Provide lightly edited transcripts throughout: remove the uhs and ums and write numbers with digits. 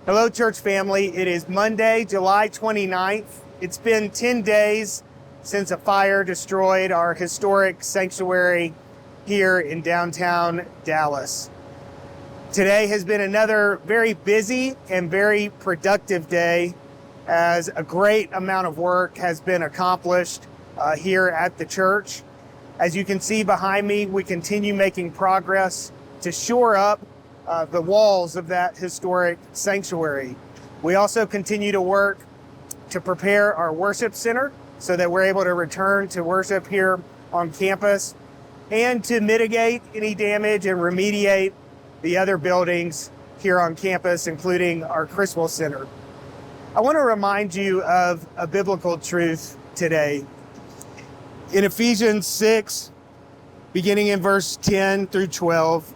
Hello, church family. It is Monday, July 29th. It's been 10 days since a fire destroyed our historic sanctuary here in downtown Dallas. Today has been another very busy and very productive day as a great amount of work has been accomplished here at the church. As you can see behind me, we continue making progress to shore up the walls of that historic sanctuary. We also continue to work to prepare our worship center so that we're able to return to worship here on campus and to mitigate any damage and remediate the other buildings here on campus, including our Criswell Center. I want to remind you of a biblical truth today. In Ephesians 6, beginning in verse 10 through 12,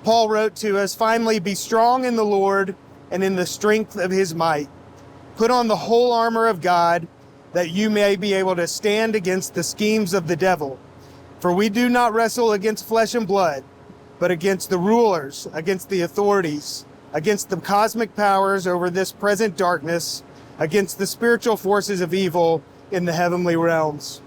Paul wrote to us, "Finally, be strong in the Lord and in the strength of his might. Put on the whole armor of God, that you may be able to stand against the schemes of the devil. For we do not wrestle against flesh and blood, but against the rulers, against the authorities, against the cosmic powers over this present darkness, against the spiritual forces of evil in the heavenly realms."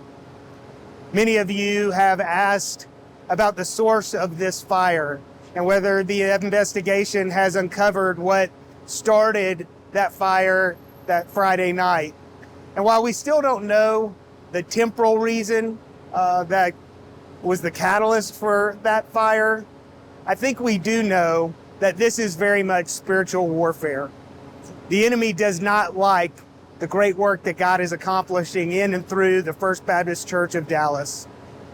Many of you have asked about the source of this fire and whether the investigation has uncovered what started that fire that Friday night. And while we still don't know the temporal reason that was the catalyst for that fire, I think we do know that this is very much spiritual warfare. The enemy does not like the great work that God is accomplishing in and through the First Baptist Church of Dallas.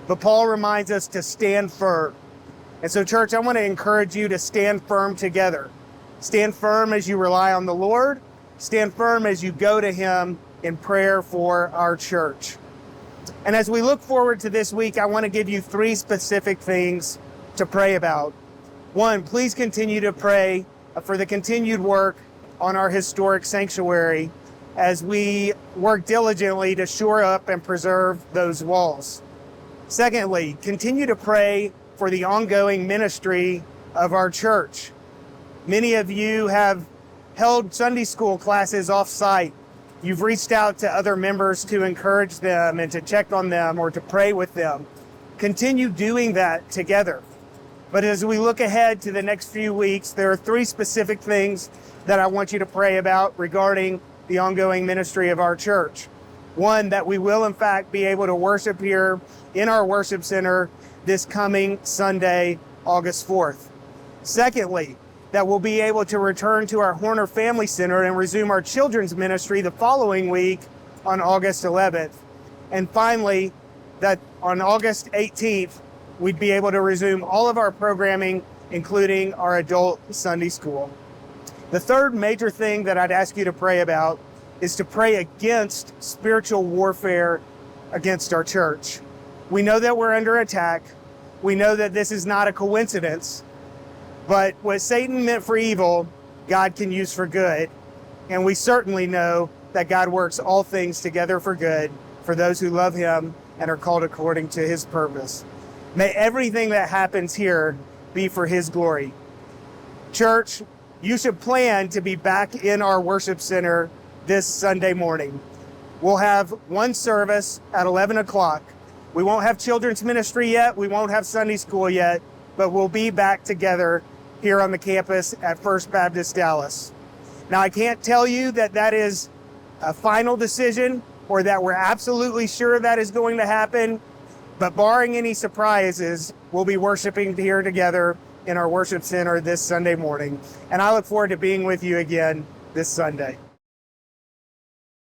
But Paul reminds us to stand firm. And so, church, I want to encourage you to stand firm together. Stand firm as you rely on the Lord. Stand firm as you go to him in prayer for our church. And as we look forward to this week, I want to give you three specific things to pray about. One, please continue to pray for the continued work on our historic sanctuary as we work diligently to shore up and preserve those walls. Secondly, continue to pray for the ongoing ministry of our church. Many of you have held Sunday school classes off-site. You've reached out to other members to encourage them and to check on them or to pray with them. Continue doing that together. But as we look ahead to the next few weeks, there are three specific things that I want you to pray about regarding the ongoing ministry of our church. One, that we will in fact be able to worship here in our worship center this coming Sunday, August 4th. Secondly, that we'll be able to return to our Horner Family Center and resume our children's ministry the following week on August 11th. And finally, that on August 18th, we'd be able to resume all of our programming, including our adult Sunday school. The third major thing that I'd ask you to pray about is to pray against spiritual warfare against our church. We know that we're under attack. We know that this is not a coincidence, but what Satan meant for evil, God can use for good. And we certainly know that God works all things together for good for those who love him and are called according to his purpose. May everything that happens here be for his glory. Church, you should plan to be back in our worship center this Sunday morning. We'll have one service at 11 o'clock. We won't have children's ministry yet. We won't have Sunday school yet, but we'll be back together here on the campus at First Baptist Dallas. Now, I can't tell you that that is a final decision or that we're absolutely sure that is going to happen, but barring any surprises, we'll be worshiping here together in our worship center this Sunday morning. And I look forward to being with you again this Sunday.